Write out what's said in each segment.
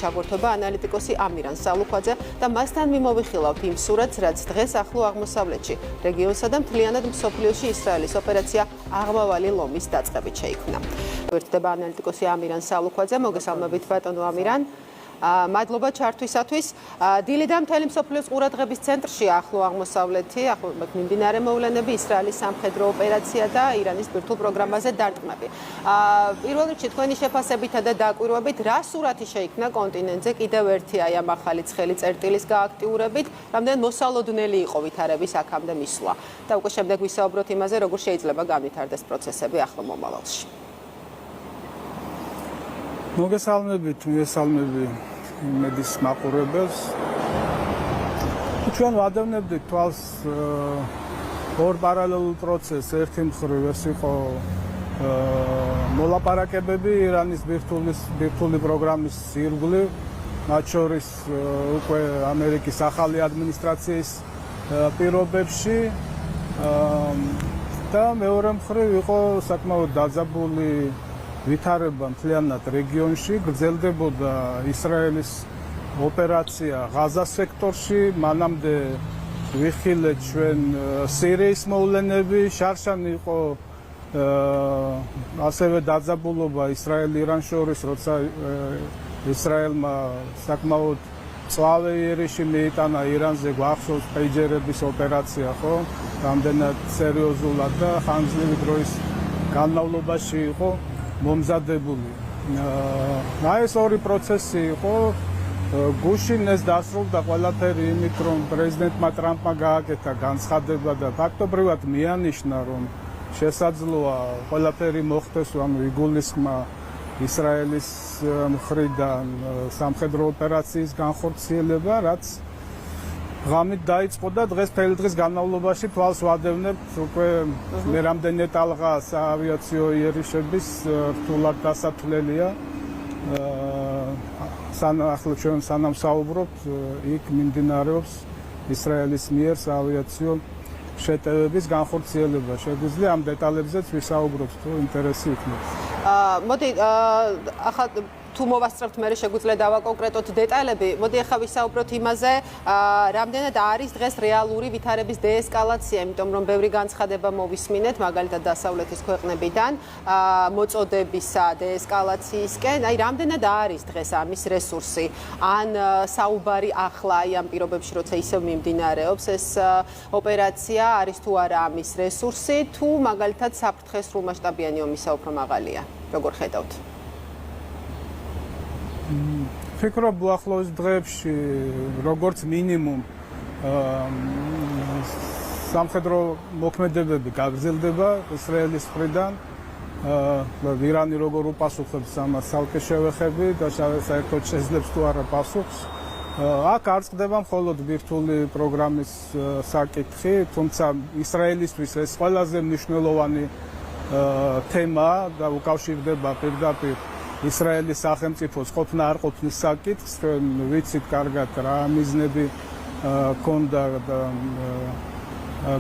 ჩაგვერთვება ანალიტიკოსი ამირან სალუქვაძე და მასთან მიმოვიხილავთ იმ სურათს, რაც დღეს ახლო აღმოსავლეთში, რეგიონსა და მთლიანად მსოფლიოში ისრაელის ოპერაცია აღმავალი ლომის დაწყებით შეიქმნა. გვერდდება ანალიტიკოსი ამირან სალუქვაძე, მოგესალმებით ბატონო ამირან. მადლობა ჩართვისათვის. დილი და მთელი მსოფლიოს ყურადღების ცენტრში ახლო აღმოსავლეთი, მიმდინარე მოვლენები, ისრაელის სამხედრო ოპერაცია და ირანის ბირთვულ პროგრამაზე დარტყმები. პირველ რიგში თქვენი შეფასებითა და დაკვირვებით, რა სურათი შეიქმნა კონტინენტზე კიდევ ერთი აი ამ ახალი ცხელი წერტილის გააქტიურებით, რამდენ მოსალოდნელი იყო ვითარების აქამდე მისვლა. და უკვე შემდეგ ვისაუბროთ იმაზე, როგორ შეიძლება განვითარდეს პროცესები ახლო მომავალში. მოგესალმებით, იმედის მაყურებელს. ჩვენ ვადევნებდით თვალს ორ პარალელურ პროცესს. ერთი მხრივ ეს იყო მოლაპარაკებები ირანის ბირთვული პროგრამის ირგვლივ, მათ შორის უკვე ამერიკის ახალი ადმინისტრაციის პირობებში და მეორე მხრივ იყო საკმაოდ დაძაბული ვითარება მთლიანად რეგიონში, გრძელდებოდა ისრაელის ოპერაცია ღაზას სექტორში, მანამდე ვიხილეთ ჩვენ სირიის მოვლენები, შარშანი იყო ასევე დაძაბულობა ისრაელ-ირანს შორის, როცა ისრაელმა საკმაოდ მწვავე იერიში მიიტანა ირანზე, გვახსოვს პეიჯერების ოპერაცია, ხო? რამდენად სერიოზულად და ხანგრძლივი დროის განმავლობაში იყო მომზადებული. ეს ორი პროცესი იყო. გუშინ ეს დასრულდა ყველაფერი იმით, რომ პრეზიდენტმა ტრამპმა გააკეთა განცხადება და ფაქტობრივად მიანიშნა, რომ შესაძლოა ყველაფერი მოხდეს, ანუ იგულისხმა ისრაელის მხრიდან სამხედრო ოპერაციის განხორციელება, რაც ღამით დაიწყო და დღეს მთელი დღის განმავლობაში თვალს ვადევნებთ უკვე მე რამდენიმე ტალღა საავიაციო იერიშების რთულად დასათვლელია. ახლა ჩვენ სანამ საუბრობთ, იქ მიმდინარეობს ისრაელის მიერ საავიაციო შეტევების განხორციელება. შეგვიძლია ამ დეტალებზეც ვისაუბროთ, თუ ინტერესი იქნება. მოდი ახლა თუ მოვასწრებთ, მე შეგვიძლია დავაკონკრეტოთ დეტალები. მოდი ახლა ვისაუბროთ იმაზე, რამდენად არის დღეს რეალური ვითარების დეესკალაცია, იმიტომ რომ ბევრი განცხადება მოვისმინეთ, მაგალითად დასავლეთის ქვეყნებიდან, მოწოდებისა დეესკალაციისკენ. აი, რამდენად არის დღეს ამის რესურსი? ან საუბარი ახლა აი ამ პირობებში, როცა ისევ მიმდინარეობს ეს ოპერაცია, არის თუ არა ამის რესურსი, თუ მაგალითად საფრთხეს სრულმასშტაბიანი ომისა უფრო მაღალია? როგორ ხედავთ? ფიქრობ უახლოეს დღეებში როგორც მინიმუმ სამხედრო მოქმედებები გაგრძელდება ისრაელის მხრიდან. ირანი როგორ უპასუხებს ამას ცალკე შევეხები და საერთოდ შეძლებს თუ არა პასუხს. აქ არ წყდება მხოლოდ ბირთვული პროგრამის საკითხი, თუმცა ისრაელისთვის ეს ყველაზე მნიშვნელოვანი თემაა და უკავშირდება პირდაპირ ისრაელის სახელმწიფოს ყოფნა არ ყოფნის საკითხს. ჩვენ ვიცით კარგად რა მიზნები ჰქონდა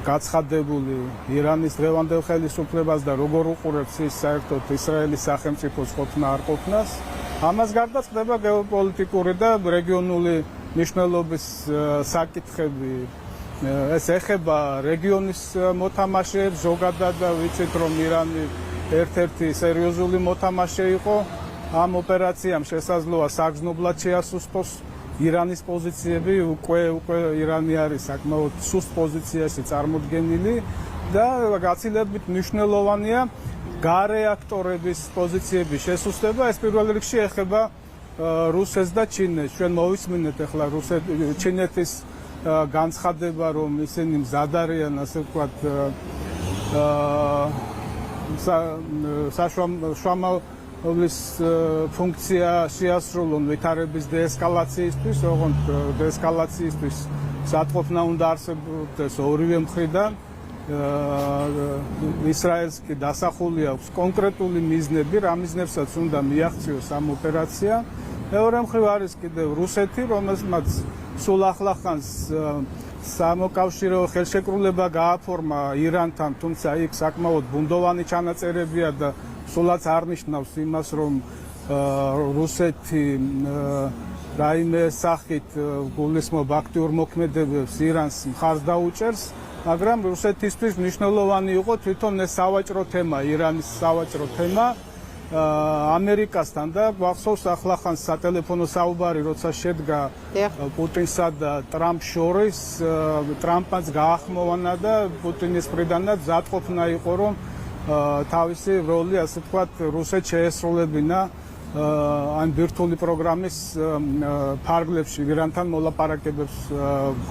გაცხადებული ირანის დღევანდელ ხელისუფლებას და როგორ უყურებს ის საერთოდ ისრაელის სახელმწიფოს ყოფნა არ ყოფნას. ამას გარდა წყდება გეოპოლიტიკური და რეგიონული მნიშვნელობის საკითხები. ეს ეხება რეგიონის მოთამაშეებს ზოგადად და ვიცით რომ ირანი ერთ-ერთი სერიოზული მოთამაშე იყო. ამ ოპერაციამ შესაძლოა საგრძნობლად შეასუსტოს ირანის პოზიციები, უკვე ირანი არის საკმაოდ სუსტ პოზიციაში წარმოდგენილი და გაცილებით მნიშვნელოვანია გარეაქტორების პოზიციების შესუსტება. ეს პირველ რიგში ეხება რუსეთს და ჩინეთს. ჩვენ მოვისმინეთ ახლა ჩინეთის განცხადება, რომ ისინი მზად არიან, ასე ვთქვათ, შუამავლის ფუნქცია შეასრულონ ვითარების დეესკალაციისთვის, ოღონდ დეესკალაციისთვის სათყოფნა უნდა არსებობდეს ორივე მხრიდან. ისრაელს კი დასახული აქვს კონკრეტული მიზნები, რა მიზნებსაც უნდა მიაღწიოს ამ ოპერაცია. მეორე მხრივ არის კიდევ რუსეთი, რომელსაც სულ ახლახანს სამოკავშირეო ხელშეკრულება გააფორმა ირანთან, თუმცა იქ საკმაოდ ბუნდოვანი ჩანაწერებია და სულაც არ ნიშნავს იმას, რომ რუსეთი რაიმე სახით გულისხმობ აქტიურ მოქმედებებს ირანს მხარს დაუჭერს, მაგრამ რუსეთისთვის მნიშვნელოვანი იყო თვითონ ეს სავაჭრო თემა, ირანის სავაჭრო თემა. ამერიკასთან და გვახსოვს ახლახან სატელეფონო საუბარი, როცა შედგა პუტინსა და ტრამპს შორის, ტრამპმაც გაახმოვანა და პუტინის მხრიდანაც ზადყოფნა იყო, რომ თავისი როლი, ასე ვთქვათ, რუსეთს შეესრულებინა ან ბირთვული პროგრამის ფარგლებში ირანთან მოლაპარაკებებს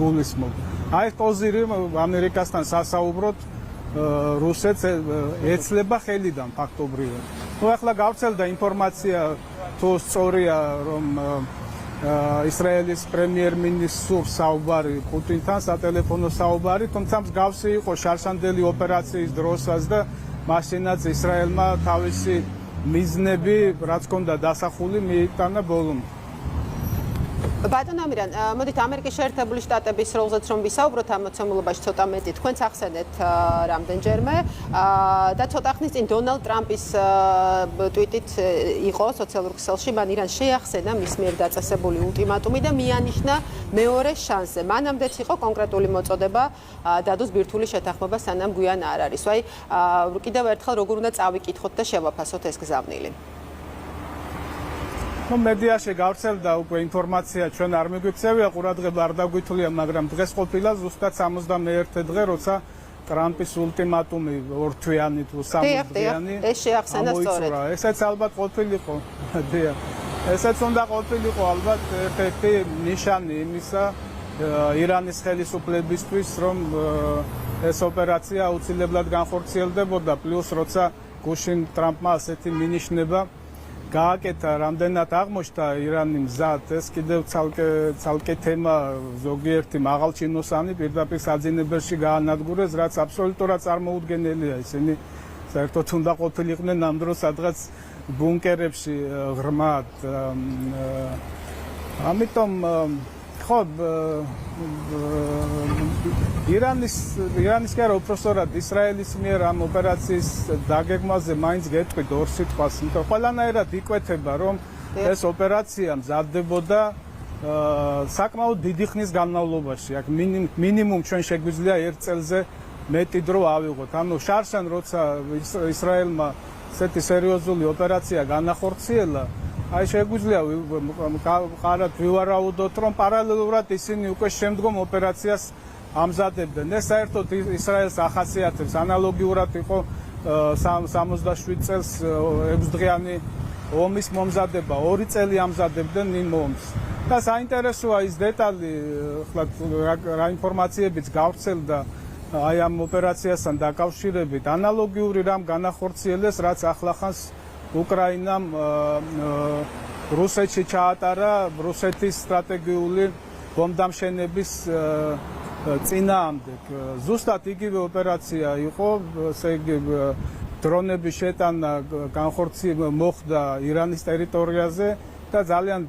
გულისხმობ. აი ეს კოზირი ამერიკასთან სასაუბროდ რუსეთს ეცლება ხელიდან ფაქტობრივად. ნუ ახლა გავრცელდა ინფორმაცია, თუ სწორია, რომ ისრაელის პრემიერ-მინისტრს სურს საუბარი პუტინთან, სატელეფონო საუბარი, თუმცა მსგავსი იყო შარშანდელი ოპერაციის დროსაც და მაშინაც ისრაელმა თავისი მიზნები, რაც ჰქონდა დასახული, მიიტანა ბოლომდე. ბატონ ამირან, მოდით ამერიკის შეერთებული შტატების როლზეც რომ ვისაუბროთ ამ მოცემულობაში ცოტა მეტი, თქვენც ახსენეთ რამდენჯერმე და ცოტა ხნის წინ დონალდ ტრამპის ტვიტით იყო სოციალურ ქსელში, მან ირანს შეახსენა მის მიერ დაწესებული ultimatumi და მიანიშნა მეორე შანსზე. მანამდეც იყო კონკრეტული მოწოდება დადოს ბირთვული შეთანხმება, სანამ გვიან არ არის. აი, კიდევ ერთხელ როგორ უნდა წავიკითხოთ და შევაფასოთ ეს გზავნილი. მედიაში გავრცელდა უკვე ინფორმაცია, ჩვენ არ მიგვიქცევია, ყურადღება არ დაგვითვლია, მაგრამ დღეს ყოფილა ზუსტად 61 დღე, როცა ტრამპის ultimatumi ორთვიანი თუ 60 დღიანი ეს შეახსენა სწორედ. ესაც ალბათ ყოფილიყო. დიახ. ესაც უნდა ყოფილიყო ალბათ ერთ-ერთი ნიშანი იმისა ირანის ხელისუფლებისთვის, რომ ეს ოპერაცია აუცილებლად განხორციელდებოდა, პლუს როცა გუშინ ტრამპმა ასეთი მინიშნება გააკეთა, რამდენად აღმოჩნდა ირანი მზად, ეს კიდევ ცალკე თემა, ზოგიერთი მაღალჩინოსანი პირდაპირ საძინებელში გაანადგურეს, რაც აბსოლუტურად წარმოუდგენელია. ისინი საერთოდ უნდა ყოფილიყვნენ ამ დროს სადღაც ბუნკერებში ღრმად. ამიტომ ხო ირანის კი არა, უпростоრად ისრაელის მიერ ამ ოპერაციის დაგეგმვაზე მაინც გეტყვით ორ სიტყვას, იმიტომ ყველანაირად იკვეთება, რომ ეს ოპერაცია მზადდებოდა საკმაოდ დიდი ხნის განმავლობაში. აქ მინიმუმ ჩვენ შეგვიძლია ერთ წელზე მეტი დრო ავიღოთ. ანუ შარშან როცა ისრაელმა ესეთი სერიოზული ოპერაცია განახორციელა, აი შეგვიძლია ყარად ვივარაუდოთ, რომ პარალელურად ისინი უკვე შემდგომ ოპერაციას ამზადებდნენ. ეს საერთოდ ისრაელს ახასიათებს, ანალოგიურად იყო 67 წელს 6 დღიანი ომის მომზადება, 2 წელი ამზადებდნენ იმ ომს. და საინტერესოა ის დეტალი, რა ინფორმაციებიც გავრცელდა აი ამ ოპერაციასთან დაკავშირებით, ანალოგიური რამ განახორციელეს, რაც ახლახანს უკრაინამ რუსეთში ჩაატარა რუსეთის სტრატეგიული ბომბდამშენების წინააღმდეგ. ზუსტად იგივე ოპერაცია იყო, ესე იგი დრონების შეტანა მოხდა ირანის ტერიტორიაზე და ძალიან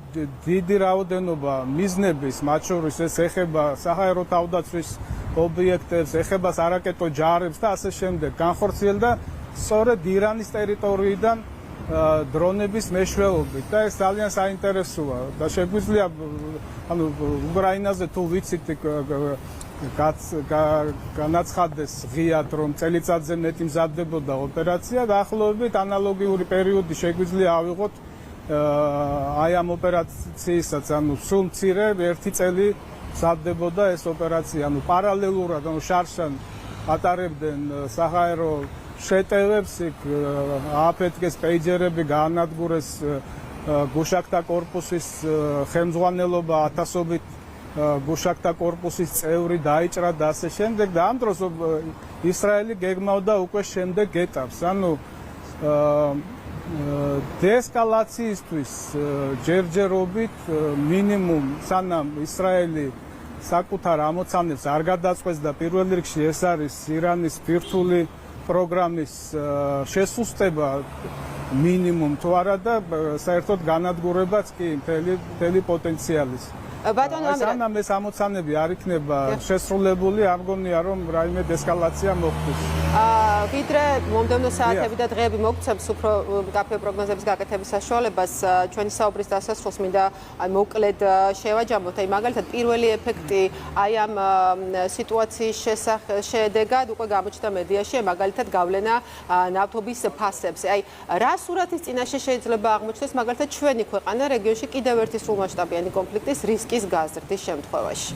დიდი რაოდენობა მიზნების, მათ შორის ეს ეხება საჰაერო თავდაცვის ობიექტებს, ეხება სარაკეტო ჯარებს და ასე შემდეგ. განხორციელდა სწორედ ირანის ტერიტორიიდან დრონების მეშვეობით და ეს ძალიან საინტერესოა და შეგვიძლია ანუ უკრაინაზე თუ ვიცით განაცხადეს ღიად, რომ წელიწადზე მეტი მზადდებოდა ოპერაცია და ახლობებით ანალოგიური პერიოდი შეგვიძლია ავიღოთ აი ამ ოპერაციისას, ანუ სულ მცირე 1 წელი მზადდებოდა ეს ოპერაცია, ანუ პარალელურად, ანუ შარშან ატარებდნენ საჰაერო შეტევებს, აფეთქეს პეიჯერები, გაანადგურეს გუშაკთა კორპუსის ხელმძღვანელობა, ათასობით გუშაკთა კორპუსის წევრი დაიჭრა და ასე შემდეგ და ამ დროს ისრაელი გეგმავდა უკვე შემდეგ ეტაპს. ანუ დეესკალაციისთვის ჯერჯერობით მინიმუმ სანამ ისრაელი საკუთარ ამოცანებს არ გადაწყვეტს და პირველ რიგში ეს არის ირანის ბირთვული პროგრამის შესუსტება მინიმუმ თუ არა და საერთოდ განადგურებაც კი მთელი პოტენციალის. ბატონო ამირან სანამ ეს ამოცანები არ იქნება შესრულებული, არ მგონია რომ რაიმე ესკალაცია მოხდეს. ვიდრე მომდევნო საათები და დღეები მოგცემს უფრო მკაფიო პროგნოზების გაკეთების საშუალებას, ჩვენი საუბრის დასასრულს მინდა მოკლედ შევაჯამოთ. აი მაგალითად პირველი ეფექტი აი ამ სიტუაციის შედეგად უკვე გამოჩნდა მედიაში, მაგალითად გავლენა ნავთობის ფასებზე. აი რა სურათის წინაშე შეიძლება აღმოჩნდეს მაგალითად ჩვენი ქვეყანა რეგიონში კიდევ ერთი სრულმასშტაბიანი კონფლიქტის რისკის გაზრდის შემთხვევაში?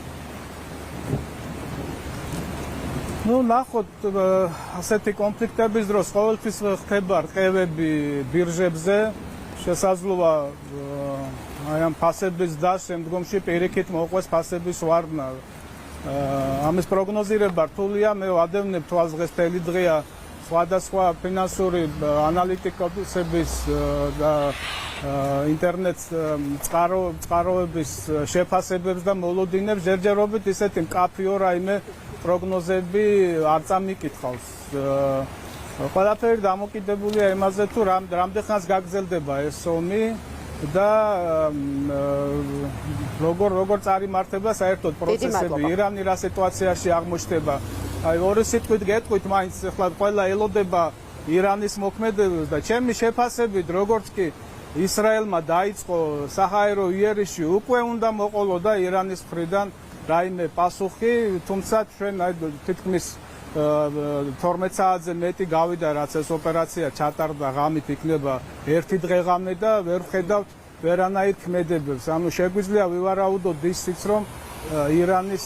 Ну, ნახოთ, ასეთი კონფლიქტების დროს ყოველთვის ხდება რყევები ბირჟებზე, შესაძლოა აი ამ ფასების და შემდგომში პირიქით მოყვეს ფასების ვარდნა. ამის პროგნოზირება რთულია, მე ვადევნებ თვალს დღეს მთელი დღეა სხვადასხვა ფინანსური ანალიტიკოსების და ინტერნეტ წყაროების შეფასებებს და მოლოდინებს ჯერჯერობით ისეთი მკაფიო რაიმე პროგნოზები არ წამიკითხავს. ყველაფერი დამოკიდებულია იმაზე, თუ რამდენხანს გაგრძელდება ეს ომი და როგორ წარიმართება საერთოდ პროცესები, ირანი რა სიტუაციაში აღმოჩნდება. აი ორი სიტყვით გეტყვით, მაინც ახლა ყველა ელოდება ირანის მოქმედებას და ჩემი შეფასებით, როგორც კი ისრაელმა დაიწყო საჰაერო იერიში, უკვე უნდა მოყოლოდა ირანის მხრიდან რაიმე პასუხი, თუმცა ჩვენ თითქმის 12 საათზე მეტი გავიდა, რაც ეს ოპერაცია ჩატარდა, ღამით იქნება ერთი დღე-ღამე და ვერ ვხედავთ ვერანაირ ქმედებებს. ანუ შეგვიძლია ვივარაუდოთ ისიც, რომ ირანის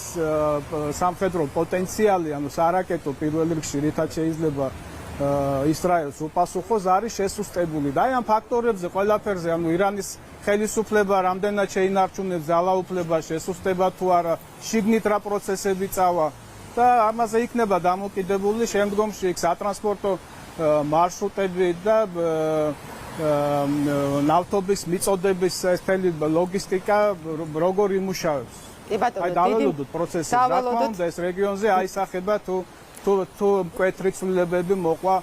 სამხედრო პოტენციალი, ანუ სარაკეტო პირველ რიგში, რითაც შეიძლება ისრაელს უპასუხოს, არის შესუსტებული. და აი ამ ფაქტორებზე ყველაფერზე, ანუ ირანის ხელისუფლება რამდენად შეინარჩუნებს ძალაუფლება, შესუსტება თუ არა, შიგნით რა პროცესები წავა და ამაზე იქნება დამოკიდებული შემდგომში იქ სატრანსპორტო მარშრუტები და ნავთობის მიწოდების ესეთი ლოგისტიკა როგორ იმუშავებს. აი დაველოდოთ პროცესს, რა თქმა უნდა ეს რეგიონზე აისახება თუ მკვეთრი ცვლილებები მოყვა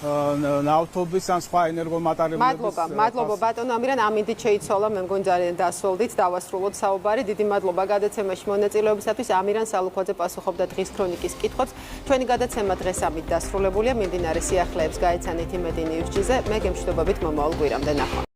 ნავთობის ან სხვა ენერგომატარებლების. მადლობა ბატონო ამირან, ამინდით შეიცვალა, მე მგონი ძალიან დასრულდით, დავასრულოთ საუბარი. დიდი მადლობა გადაცემაში მონაწილეობისათვის. ამირან სალუქვაძე პასუხობდა დღის ქრონიკის კითხვებს. ჩვენი გადაცემა დღეს ამით დასრულებულია. მიმდინარე სიახლეებს გაეცანით იმედი ნიუზჭიზე. მე გემშვიდობებით მომავალ კვირამდე ნახვა.